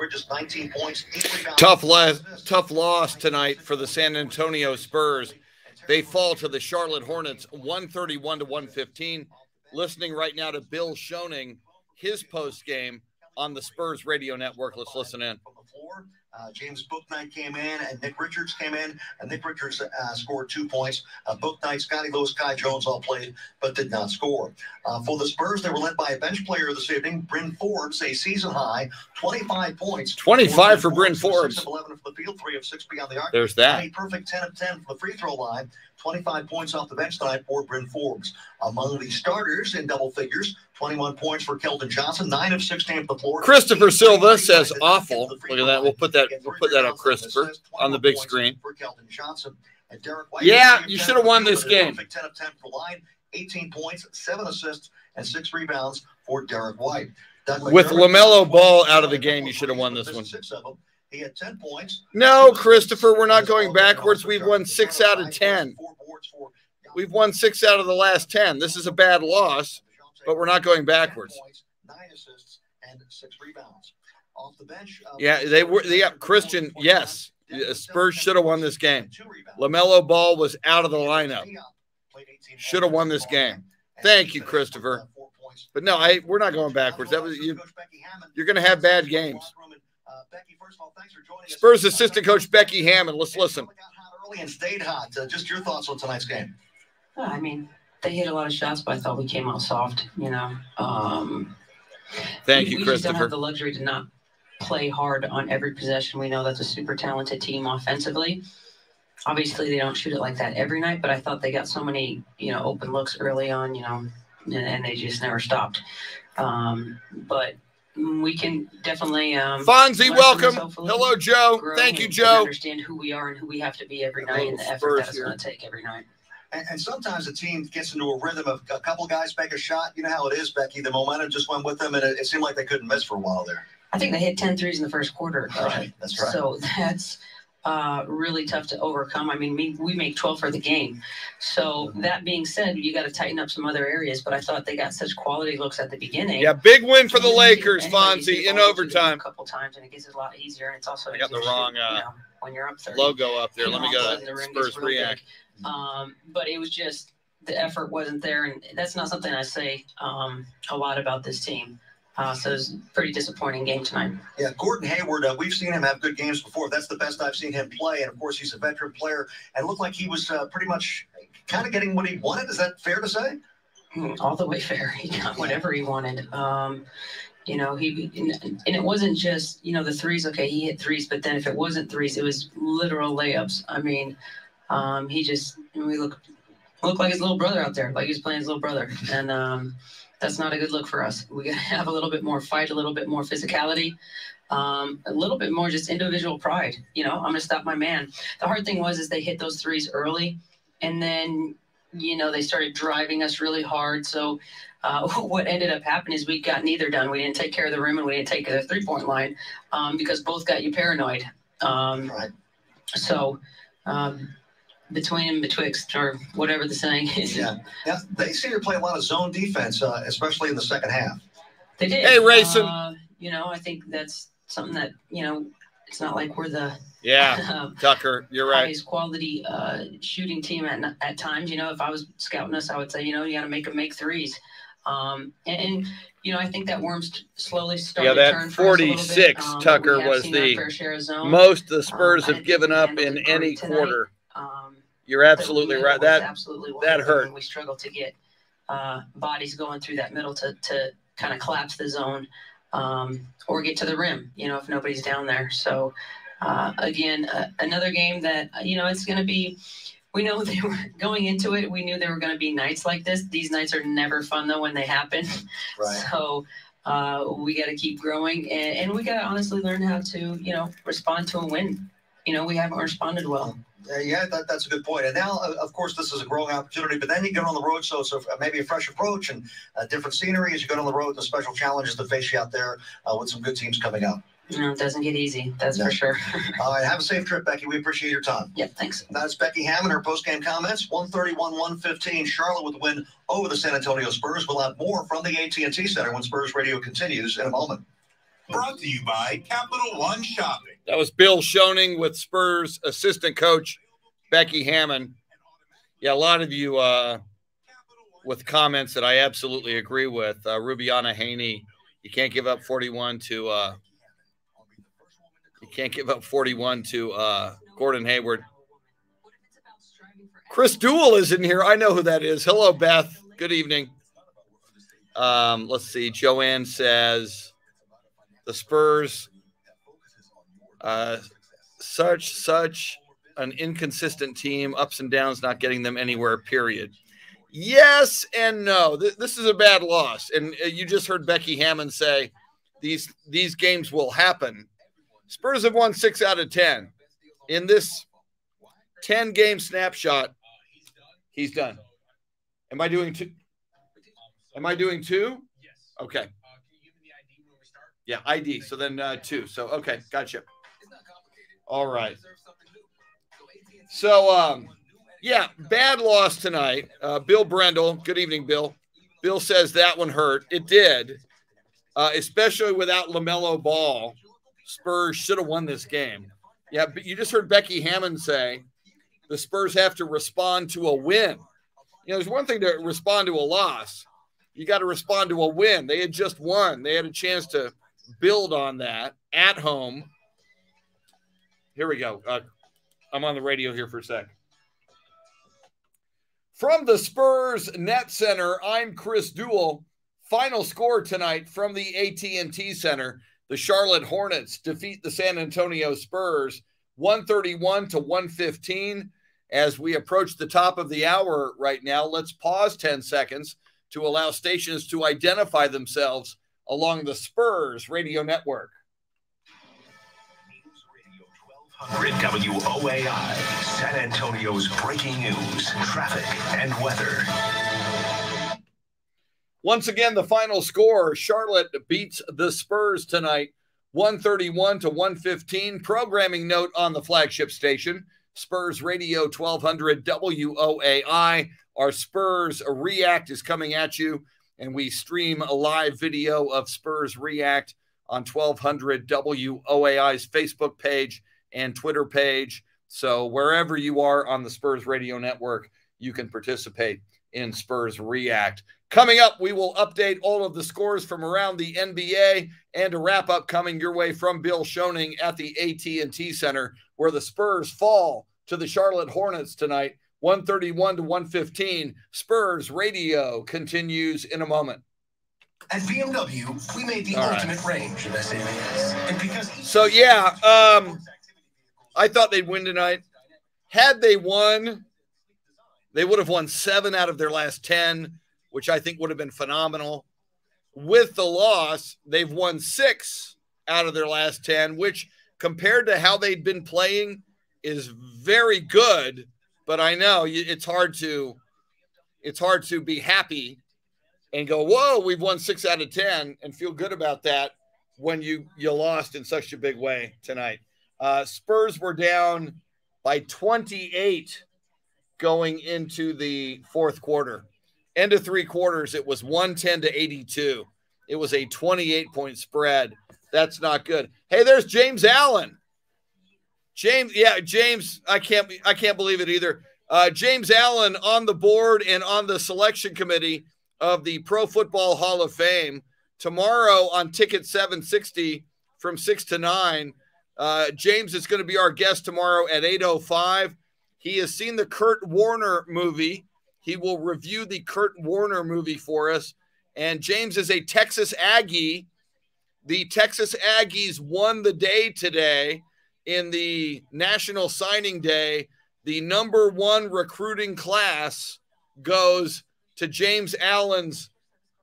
Bridges 19 points, 8 rebounds. Tough loss tonight for the San Antonio Spurs. They fall to the Charlotte Hornets 131-115. Listening right now to Bill Schoening, his post game on the Spurs Radio Network. Let's listen in. From the floor, James Bouknight came in, and Nick Richards came in, and Nick Richards scored 2 points. Bouknight, Scotty Lewis, Kai Jones all played, but did not score. For the Spurs, they were led by a bench player this evening, Bryn Forbes, a season-high 25 points. 25 for Bryn Forbes. 6 of 11 from the field, 3 of 6 beyond the arc. There's that. A perfect 10 of 10 from the free throw line. 25 points off the bench tonight for Bryn Forbes. Among the starters in double figures, 21 points for Keldon Johnson, 9 of 16 from the floor. Christopher Silva says awful. Look at that. We'll put that up, Christopher, on the big screen. For Keldon Johnson. And Derek White, yeah, you should have won this game. 10 of 10 for the line, 18 points, 7 assists, and 6 rebounds for Derek White. With LaMelo Ball out of the game, you should have won this one. 6 of them. He had 10 points. No, Christopher, we're not going backwards. We've won 6 out of 10. We've won 6 out of the last 10. This is a bad loss, but we're not going backwards. 9 assists and 6 rebounds. Off the bench. Yeah, they were. Yeah, Christian, yes. Spurs should have won this game. LaMelo Ball was out of the lineup. Should have won this game. Thank you, Christopher. But no, we're not going backwards. That was you're going to have bad games. Spurs assistant coach Becky Hammond. Let's listen. Early and stayed hot. Just your thoughts on tonight's game. I mean, they hit a lot of shots, but I thought we came out soft. You know. Thank you, we Christopher. just don't have the luxury to not play hard on every possession. We know that's a super talented team offensively. Obviously, they don't shoot it like that every night, but I thought they got so many, open looks early on, and they just never stopped. But we can definitely Fonzie, welcome. Hello, Joe. Thank you, Joe. Understand who we are and who we have to be every night and the effort that it's going to take every night. And sometimes the team gets into a rhythm of a couple guys make a shot. You know how it is, Becky. The momentum just went with them, and it seemed like they couldn't miss for a while there. I think they hit 10 threes in the first quarter. Right, that's right. So that's really tough to overcome. I mean, we make 12 for the game. So that being said, you got to tighten up some other areas. But I thought they got such quality looks at the beginning. Yeah, big win for the Lakers, Fonzie, in overtime. A couple times, and it gets it a lot easier. And it's also I got the wrong when you're up 30, logo up there. Let me go to Spurs React. But it was just the effort wasn't there, and that's not something I say a lot about this team. So it was a pretty disappointing game tonight. Yeah, Gordon Hayward, we've seen him have good games before. That's the best I've seen him play. And, of course, he's a veteran player. And it looked like he was pretty much kind of getting what he wanted. Is that fair to say? All the way fair. He got whatever he wanted. And it wasn't just, the threes. Okay, he hit threes. But then if it wasn't threes, it was literal layups. I mean, we looked like his little brother out there, like he was playing his little brother. And that's not a good look for us. We got to have a little bit more fight, a little bit more physicality, a little bit more just individual pride. I'm going to stop my man. The hard thing is they hit those threes early, and then, they started driving us really hard. So what ended up happening is we got neither done. We didn't take care of the rim, and we didn't take the three-point line because both got you paranoid. Right. So between and betwixt, or whatever the saying is. Yeah. They seem to play a lot of zone defense, especially in the second half. They did. Hey, Rayson. I think that's something that, it's not like we're the Tucker, you're right. Highest quality shooting team at times. If I was scouting us, I would say, you got to make them make threes. I think that worm's slowly starting to turn. Yeah, that 46, Tucker, was the most the Spurs have given up in any quarter. You're absolutely right. That hurt. We struggle to get bodies going through that middle to kind of collapse the zone or get to the rim, if nobody's down there. So, again, another game that, it's going to be – we know they were going into it. We knew there were going to be nights like this. These nights are never fun, though, when they happen. Right. So we got to keep growing. And we got to honestly learn how to, respond to a win. We haven't responded well. Yeah, that's a good point. And now, of course, this is a growing opportunity, but then you get on the road, so it's maybe a fresh approach and different scenery as you go on the road, the special challenges to face you out there with some good teams coming up. It doesn't get easy, that's for sure. All right, have a safe trip, Becky. We appreciate your time. Yeah, thanks. That's Becky Hammond, her post-game comments. 131-115, Charlotte with the win over the San Antonio Spurs. We'll have more from the AT&T Center when Spurs Radio continues in a moment. Brought to you by Capital One Shopping. That was Bill Schoening with Spurs assistant coach Becky Hammond. Yeah, a lot of you with comments that I absolutely agree with. Rubiana Haney, you can't give up 41 to Gordon Hayward. Chris Duel is in here. I know who that is. Hello, Beth. Good evening. Let's see. Joanne says the Spurs, such an inconsistent team, ups and downs, not getting them anywhere, period. Yes and no. This is a bad loss. And you just heard Becky Hammond say these games will happen. Spurs have won 6 out of 10. In this 10-game snapshot, he's done. Am I doing 2? Am I doing 2? Yes. Okay. Can you give me the ID when we start? Yeah, ID. So then 2. So, okay, gotcha. All right. So, yeah, bad loss tonight. Bill Brendel, good evening, Bill. Bill says that one hurt. It did, especially without LaMelo Ball. Spurs should have won this game. Yeah, but you just heard Becky Hammond say the Spurs have to respond to a win. You know, there's one thing to respond to a loss. You got to respond to a win. They had just won. They had a chance to build on that at home. Here we go. I'm on the radio here for a sec. From the Spurs Net Center, I'm Chris Duel. Final score tonight from the AT&T Center. The Charlotte Hornets defeat the San Antonio Spurs 131 to 115. As we approach the top of the hour right now, let's pause 10 seconds to allow stations to identify themselves along the Spurs radio network. WOAI, San Antonio's breaking news, traffic, and weather. Once again, the final score, Charlotte beats the Spurs tonight, 131 to 115. Programming note on the flagship station, Spurs Radio 1200 WOAI. Our Spurs React is coming at you, and we stream a live video of Spurs React on 1200 WOAI's Facebook page and Twitter page. So wherever you are on the Spurs Radio Network, you can participate in Spurs React. Coming up, we will update all of the scores from around the NBA and a wrap-up coming your way from Bill Schoening at the AT&T Center, where the Spurs fall to the Charlotte Hornets tonight, 131 to 115. Spurs Radio continues in a moment. At BMW, we made the ultimate range of SUVs. And because so, yeah, I thought they'd win tonight. Had they won, they would have won 7 out of their last 10, which I think would have been phenomenal. With the loss, they've won 6 out of their last 10, which compared to how they'd been playing is very good. But I know it's hard to be happy and go, whoa, we've won 6 out of 10 and feel good about that when you lost in such a big way tonight. Spurs were down by 28 going into the fourth quarter. End of 3 quarters, it was 110 to 82. It was a 28-point spread. That's not good. Hey, there's James Allen. James, I can't believe it either. James Allen on the board and on the selection committee of the Pro Football Hall of Fame. Tomorrow on Ticket 760 from 6 to 9. James is going to be our guest tomorrow at 8:05. He has seen the Kurt Warner movie. He will review the Kurt Warner movie for us. And James is a Texas Aggie. The Texas Aggies won the day today in the National Signing Day. The number 1 recruiting class goes to James Allen's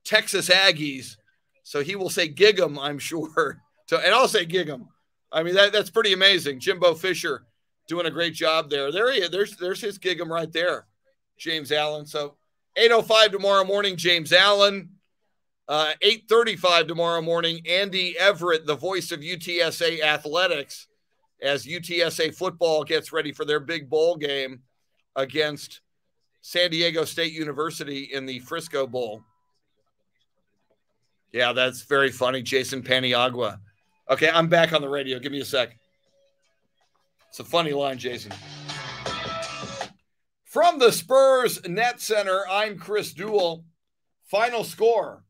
Texas Aggies. So he will say gig 'em, I'm sure. And I'll say gig 'em. I mean, that's pretty amazing. Jimbo Fisher doing a great job there. There he is. There's his gig 'em right there, James Allen. So 8:05 tomorrow morning, James Allen. 8:35 tomorrow morning, Andy Everett, the voice of UTSA Athletics, as UTSA football gets ready for their big bowl game against San Diego State University in the Frisco Bowl. Yeah, that's very funny. Jason Paniagua Okay, I'm back on the radio. Give me a sec. It's a funny line, Jason. From the Spurs Net Center, I'm Chris Duel. Final score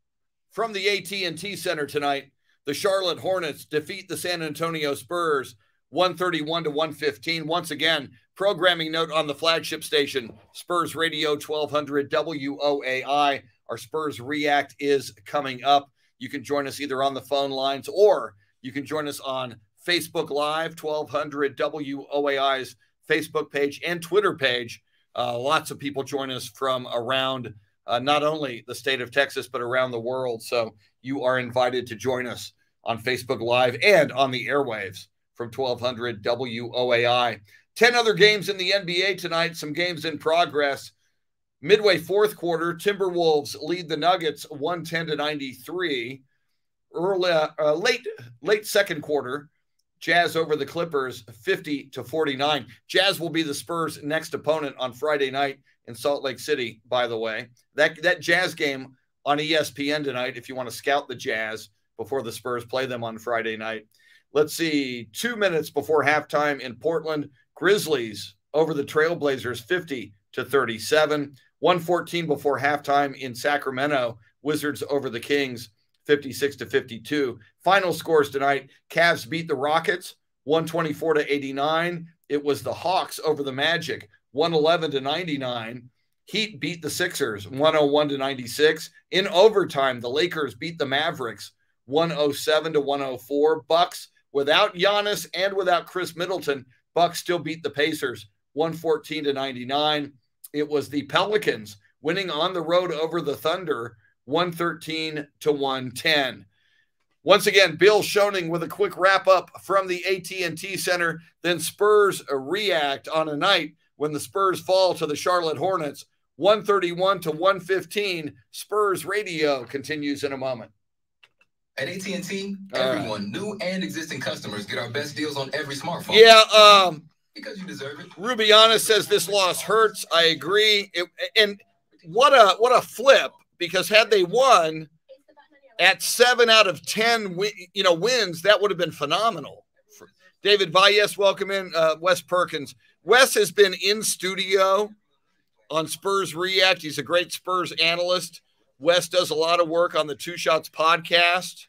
from the AT&T Center tonight. The Charlotte Hornets defeat the San Antonio Spurs 131-115. Once again, programming note on the flagship station, Spurs Radio 1200 WOAI. Our Spurs React is coming up. You can join us either on the phone lines or you can join us on Facebook Live, 1200 WOAI's Facebook page and Twitter page. Lots of people join us from around not only the state of Texas, but around the world. So you are invited to join us on Facebook Live and on the airwaves from 1200 WOAI. 10 other games in the NBA tonight, some games in progress. Midway fourth quarter, Timberwolves lead the Nuggets 110-93. Late second quarter, Jazz over the Clippers 50-49. Jazz will be the Spurs' next opponent on Friday night in Salt Lake City, by the way. That Jazz game on ESPN tonight, if you want to scout the Jazz before the Spurs play them on Friday night. Let's see, 2 minutes before halftime in Portland, Grizzlies over the Trailblazers 50-37. 1:14 before halftime in Sacramento, Wizards over the Kings 56-52. Final scores tonight, Cavs beat the Rockets 124-89. It was the Hawks over the Magic 111-99. Heat beat the Sixers 101-96. In overtime, the Lakers beat the Mavericks 107-104. Bucks without Giannis and without Chris Middleton, Bucks still beat the Pacers 114-99. It was the Pelicans winning on the road over the Thunder 113-110. Once again, Bill Schoening with a quick wrap-up from the AT&T Center. Then Spurs react on a night when the Spurs fall to the Charlotte Hornets 131-115. Spurs Radio continues in a moment. At AT&T, everyone, new and existing customers, get our best deals on every smartphone. Yeah, because you deserve it. Rubiana says this loss hurts. I agree. And what a flip, because had they won at 7 out of 10 wins, that would have been phenomenal. David Valles, welcome in. Wes Perkins. Wes has been in studio on Spurs React. He's a great Spurs analyst. Wes does a lot of work on the Two Shots podcast.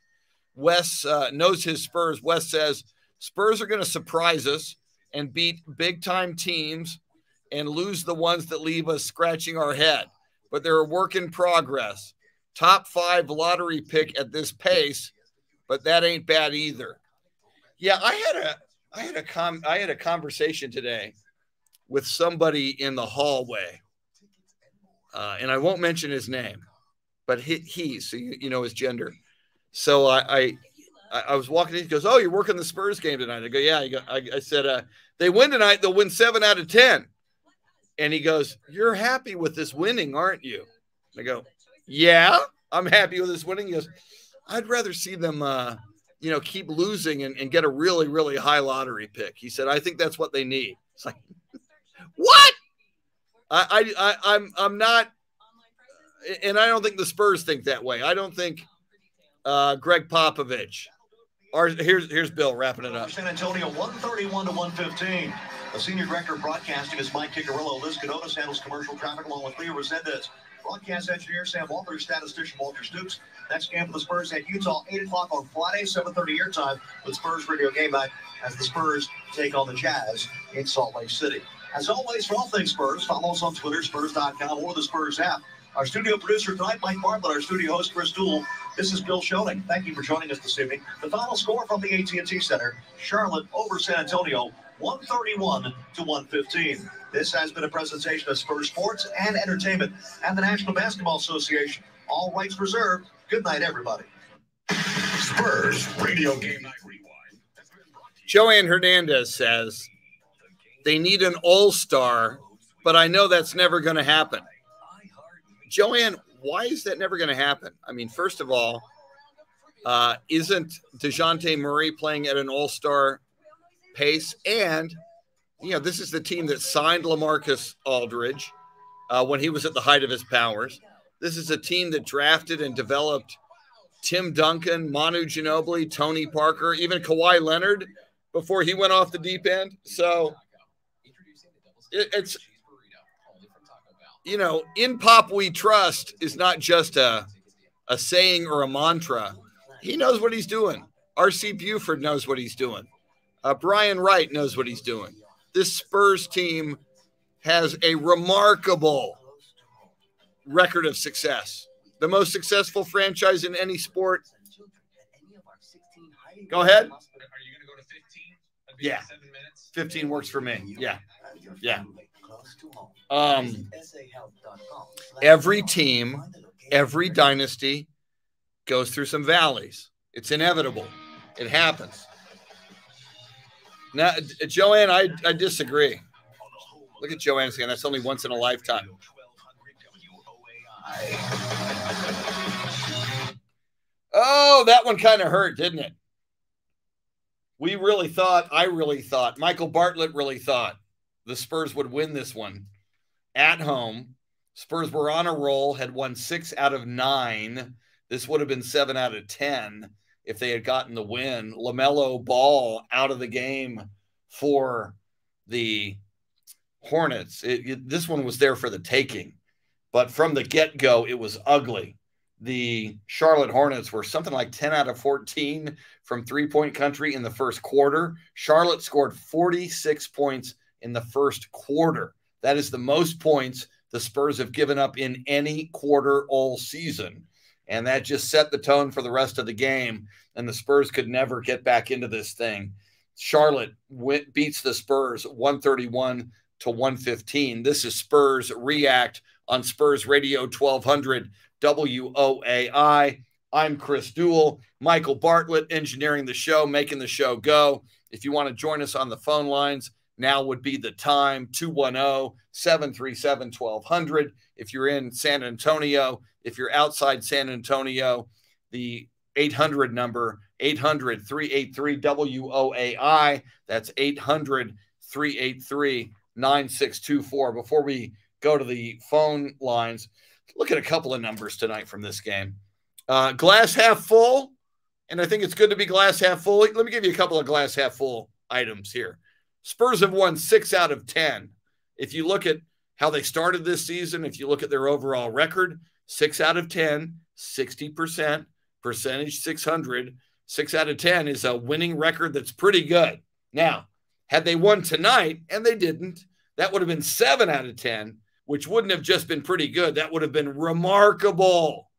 Wes knows his Spurs. Wes says Spurs are going to surprise us and beat big-time teams and lose the ones that leave us scratching our head. But they're a work in progress. Top 5 lottery pick at this pace, but that ain't bad either. Yeah, I had a conversation today with somebody in the hallway, and I won't mention his name, but he so you know his gender. So I was walking in. He goes, "Oh, you're working the Spurs game tonight?" I go, "Yeah." I said, "They win tonight. They'll win 7 out of 10." And he goes, "You're happy with this winning, aren't you?" And I go, "Yeah, I'm happy with this winning." He goes, "I'd rather see them, keep losing and get a really, really high lottery pick." He said, "I think that's what they need." It's like, what? I'm not, and I don't think the Spurs think that way. I don't think Greg Popovich. Here's Bill wrapping it up. San Antonio 131-115. The senior director of broadcasting is Mike Kikarillo. Liz Cadonis handles commercial traffic along with Leo Resendez. Broadcast engineer Sam Walters, statistician Walter Stoops. Next game for the Spurs at Utah, 8 o'clock on Friday, 7:30 your time with Spurs Radio Game Night as the Spurs take on the Jazz in Salt Lake City. As always, for all things Spurs, follow us on Twitter, Spurs.com, or the Spurs app. Our studio producer tonight, Mike Bartlett. Our studio host, Chris Duel. This is Bill Schoening. Thank you for joining us this evening. The final score from the AT&T Center, Charlotte over San Antonio, 131-115. This has been a presentation of Spurs Sports and Entertainment and the National Basketball Association. All rights reserved. Good night, everybody. Spurs Radio Game Night Rewind. Joanne Hernandez says they need an all-star, but I know that's never going to happen. Joanne, why is that never going to happen? I mean, first of all, isn't DeJounte Murray playing at an all-star pace? And, this is the team that signed LaMarcus Aldridge when he was at the height of his powers. This is a team that drafted and developed Tim Duncan, Manu Ginobili, Tony Parker, even Kawhi Leonard before he went off the deep end. So it's, you know, in Pop We Trust is not just a saying or a mantra. He knows what he's doing. R.C. Buford knows what he's doing. Brian Wright knows what he's doing. This Spurs team has a remarkable record of success. The most successful franchise in any sport. Go ahead. Are you going to go to 15? Yeah. 7 minutes? 15 works for me. Yeah. Yeah. Every team, every dynasty goes through some valleys. It's inevitable. It happens. Now, Joanne, I disagree. Look at Joanne saying that's only once in a lifetime. Oh, that one kind of hurt, didn't it? I really thought, Michael Bartlett really thought the Spurs would win this one at home. Spurs were on a roll, had won 6 out of 9. This would have been 7 out of 10 if they had gotten the win. LaMelo Ball out of the game for the Hornets. This one was there for the taking. But from the get-go, it was ugly. The Charlotte Hornets were something like 10 out of 14 from three-point country in the first quarter. Charlotte scored 46 points in the first quarter. That is the most points the Spurs have given up in any quarter all season. And that just set the tone for the rest of the game. And the Spurs could never get back into this thing. Charlotte beats the Spurs 131-115. This is Spurs React on Spurs Radio 1200 WOAI. I'm Chris Duel. Michael Bartlett engineering the show, making the show go. If you want to join us on the phone lines, now would be the time. 210-737-1200. If you're in San Antonio, if you're outside San Antonio, the 800 number, 800-383-WOAI. That's 800-383-9624. Before we go to the phone lines, look at a couple of numbers tonight from this game. Glass half full, and I think it's good to be glass half full. Let me give you a couple of glass half full items here. Spurs have won 6 out of 10. If you look at how they started this season, if you look at their overall record, 6 out of 10, 60%, percentage 600. 6 out of 10 is a winning record that's pretty good. Now, had they won tonight, and they didn't, that would have been 7 out of 10, which wouldn't have just been pretty good. That would have been remarkable.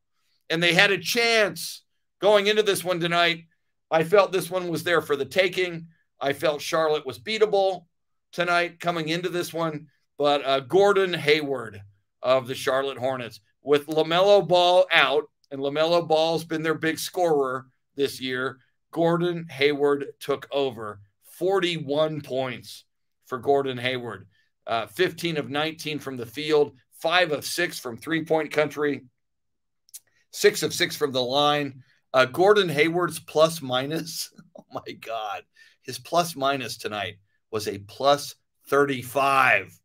And they had a chance going into this one tonight. I felt this one was there for the taking. I felt Charlotte was beatable tonight coming into this one. But Gordon Hayward of the Charlotte Hornets, with LaMelo Ball out, and LaMelo Ball's been their big scorer this year, Gordon Hayward took over. 41 points for Gordon Hayward. 15 of 19 from the field, 5 of 6 from three-point country, 6 of 6 from the line. Gordon Hayward's plus minus, oh my God, his plus minus tonight was a plus 35.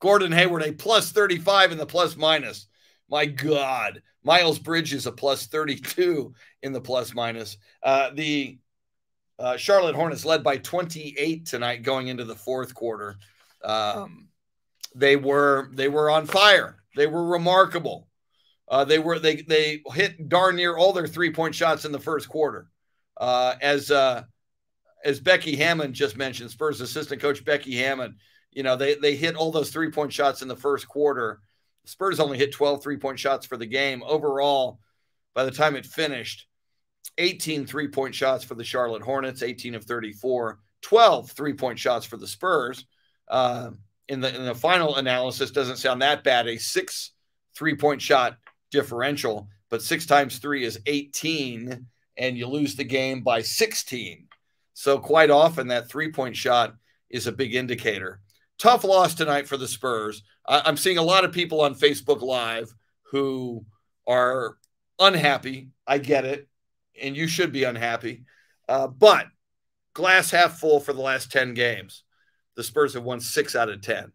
Gordon Hayward, a plus 35 in the plus minus. My God. Miles Bridges, a plus 32 in the plus minus. The Charlotte Hornets led by 28 tonight going into the fourth quarter. They were on fire. They were remarkable. They hit darn near all their three-point shots in the first quarter. As Becky Hammond just mentioned, Spurs assistant coach Becky Hammond, you know, they hit all those three-point shots in the first quarter. Spurs only hit 12 three-point shots for the game. Overall, by the time it finished, 18 three-point shots for the Charlotte Hornets, 18 of 34, 12 three-point shots for the Spurs. In the final analysis, doesn't sound that bad. A 6 three-point shot differential, but 6 times 3 is 18, and you lose the game by 16. So quite often that three-point shot is a big indicator. Tough loss tonight for the Spurs. I'm seeing a lot of people on Facebook Live who are unhappy. I get it, and you should be unhappy. But glass half full for the last 10 games. The Spurs have won 6 out of 10.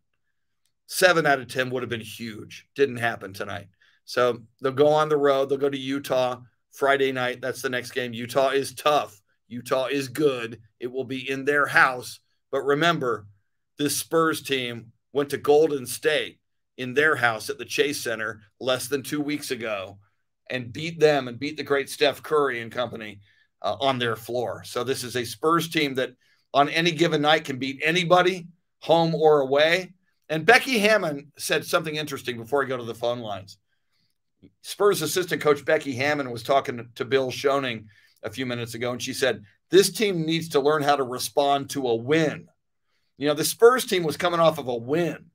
7 out of 10 would have been huge. Didn't happen tonight. So they'll go on the road. They'll go to Utah Friday night. That's the next game. Utah is tough. Utah is good. It will be in their house. But remember, this Spurs team went to Golden State in their house at the Chase Center less than 2 weeks ago and beat them and beat the great Steph Curry and company on their floor. So this is a Spurs team that on any given night can beat anybody, home or away. And Becky Hammond said something interesting before I go to the phone lines. Spurs assistant coach Becky Hammond was talking to Bill Schoening a few minutes ago, and she said, this team needs to learn how to respond to a win. You know, the Spurs team was coming off of a win.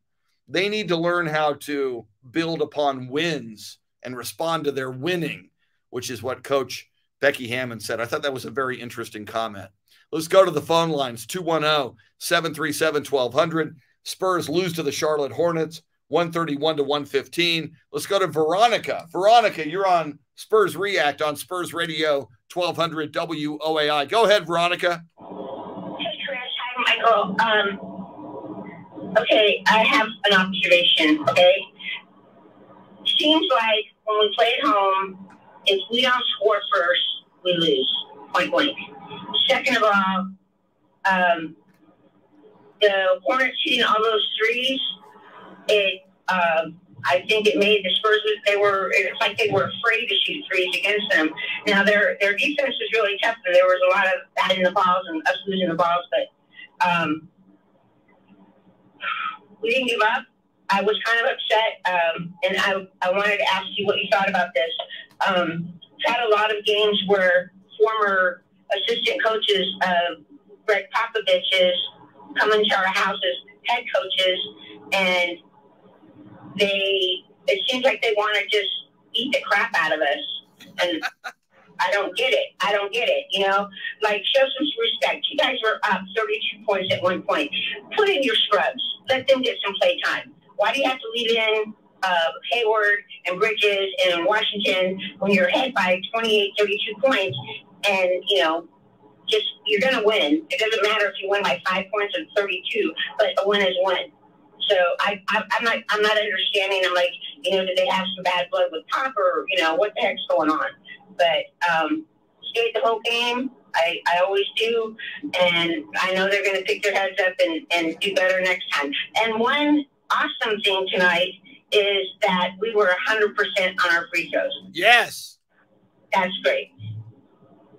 They need to learn how to build upon wins and respond to their winning, which is what Coach Becky Hammond said. I thought that was a very interesting comment. Let's go to the phone lines, 210-737-1200. Spurs lose to the Charlotte Hornets, 131-115. Let's go to Veronica. Veronica, you're on Spurs React on Spurs Radio, 1200 WOAI. Go ahead, Veronica. Hey, Chris. Hi, Michael. Okay, I have an observation, okay? Seems like when we play at home, if we don't score first, we lose, point blank. Second of all, the Hornets shooting all those threes, I think it made the Spurs, it's like they were afraid to shoot threes against them. Now, their defense was really tough, and there was a lot of batting the balls and us losing the balls, but we didn't give up. I was kind of upset, and I wanted to ask you what you thought about this. Had a lot of games where former assistant coaches, Greg Popovich's, come into our house as head coaches, and it seems like they want to just eat the crap out of us. And I don't get it. You know, like, show some respect. You guys were up 32 points at one point. Put in your scrubs. Let them get some play time. Why do you have to leave in Hayward and Bridges and Washington when you're ahead by 28, 32 points? And, you know, just, you're going to win. It doesn't matter if you win by 5 points or 32, but a win is one. So I'm not understanding. I'm like, you know, did they have some bad blood with Pop, or, you know, what the heck's going on? But stayed the whole game. I always do. And I know they're going to pick their heads up and do better next time. And one awesome thing tonight is that we were 100% on our free throws. Yes. That's great.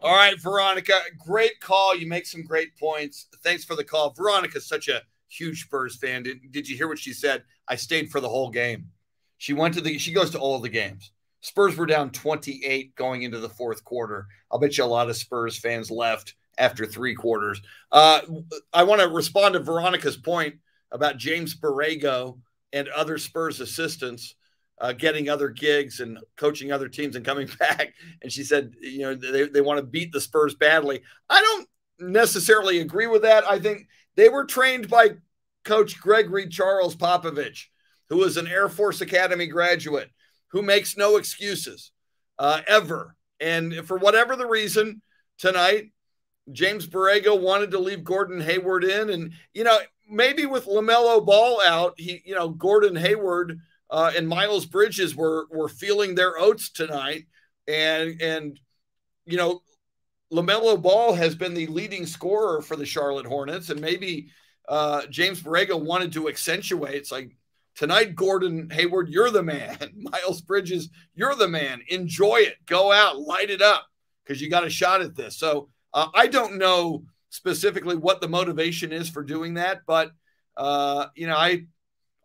All right, Veronica, great call. You make some great points. Thanks for the call. Veronica's such a huge Spurs fan. Did you hear what she said? I stayed for the whole game. She goes to all of the games. Spurs were down 28 going into the fourth quarter. I'll bet you a lot of Spurs fans left after 3 quarters. I want to respond to Veronica's point about James Borrego and other Spurs assistants getting other gigs and coaching other teams and coming back. And she said, you know, they want to beat the Spurs badly. I don't necessarily agree with that. I think they were trained by Coach Gregory Charles Popovich, who is an Air Force Academy graduate, who makes no excuses ever. And for whatever the reason, tonight, James Borrego wanted to leave Gordon Hayward in. And, you know, maybe with LaMelo Ball out, Gordon Hayward and Miles Bridges were feeling their oats tonight. And you know, LaMelo Ball has been the leading scorer for the Charlotte Hornets. And maybe James Borrego wanted to accentuate. It's like, tonight, Gordon Hayward, you're the man. Miles Bridges, you're the man. Enjoy it. Go out, light it up, because you got a shot at this. So I don't know specifically what the motivation is for doing that, but you know,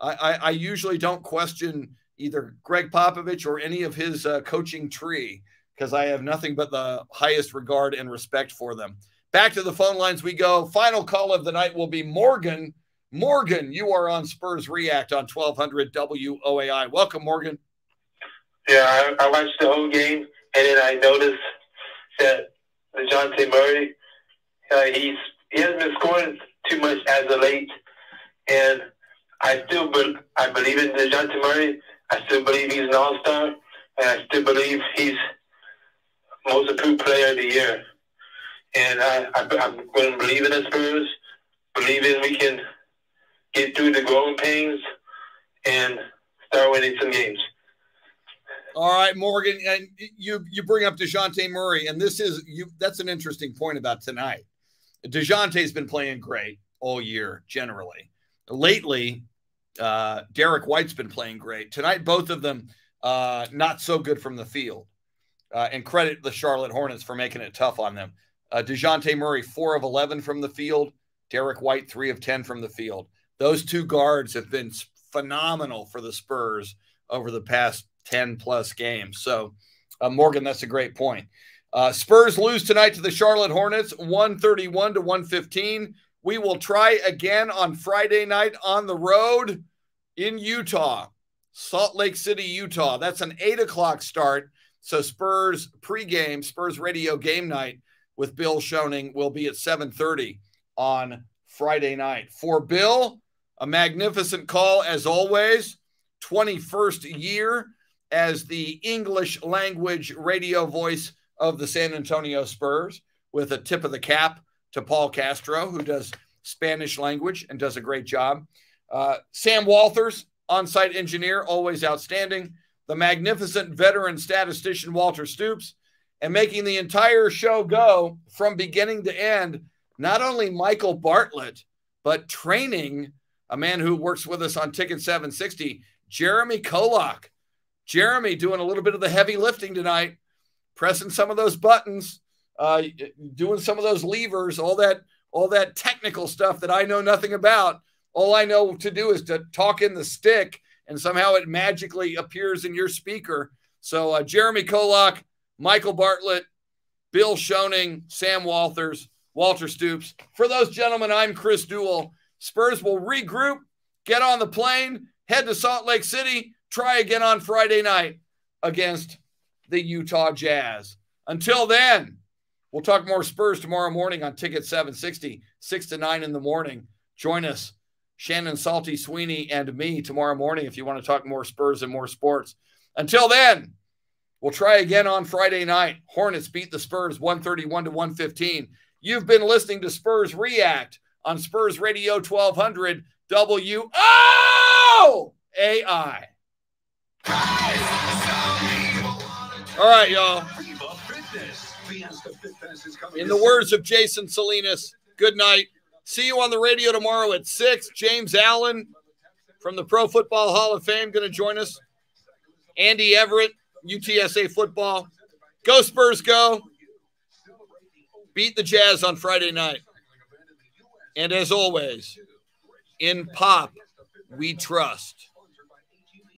I usually don't question either Greg Popovich or any of his coaching tree, because I have nothing but the highest regard and respect for them. Back to the phone lines we go. Final call of the night will be Morgan. Morgan, you are on Spurs React on 1200 WOAI. Welcome, Morgan. Yeah, I watched the whole game, and then I noticed that DeJounte Murray, he hasn't been scoring too much as of late, and I believe in DeJounte Murray. I still believe he's an all-star, and I still believe he's most improved player of the year. And I'm going to believe in the Spurs, believing we can get through the growing pains and start winning some games. All right, Morgan, and you bring up DeJounte Murray, and that's an interesting point about tonight. DeJounte's been playing great all year, generally. Lately, Derek White's been playing great. Tonight, both of them not so good from the field. And credit the Charlotte Hornets for making it tough on them. DeJounte Murray, 4 of 11 from the field. Derek White, 3 of 10 from the field. Those two guards have been phenomenal for the Spurs over the past 10-plus games. So, Morgan, that's a great point. Spurs lose tonight to the Charlotte Hornets, 131-115. We will try again on Friday night on the road in Utah, Salt Lake City, Utah. That's an 8 o'clock start. So Spurs pregame, Spurs Radio game night with Bill Schoening will be at 7:30 on Friday night. For Bill, a magnificent call as always. 21st year as the English language radio voice of the San Antonio Spurs, with a tip of the cap to Paul Castro, who does Spanish language and does a great job. Sam Walters, on-site engineer, always outstanding. The magnificent veteran statistician Walter Stoops, and making the entire show go from beginning to end, not only Michael Bartlett, but training a man who works with us on Ticket 760, Jeremy Kolak. Jeremy doing a little bit of the heavy lifting tonight, pressing some of those buttons, doing some of those levers, all that technical stuff that I know nothing about. All I know to do is to talk in the stick, and somehow it magically appears in your speaker. So Jeremy Kolak, Michael Bartlett, Bill Schoening, Sam Walters, Walter Stoops. For those gentlemen, I'm Chris Duel. Spurs will regroup, get on the plane, head to Salt Lake City, try again on Friday night against the Utah Jazz. Until then, we'll talk more Spurs tomorrow morning on Ticket 760, 6 to 9 in the morning. Join us, Shannon Salty Sweeney and me, tomorrow morning if you want to talk more Spurs and more sports. Until then, we'll try again on Friday night. Hornets beat the Spurs 131-115. You've been listening to Spurs React on Spurs Radio 1200 WOAI. All right, y'all. In the words of Jason Salinas, good night. See you on the radio tomorrow at 6. James Allen from the Pro Football Hall of Fame going to join us. Andy Everett, UTSA football. Go Spurs, go. Beat the Jazz on Friday night. And as always, in Pop, we trust.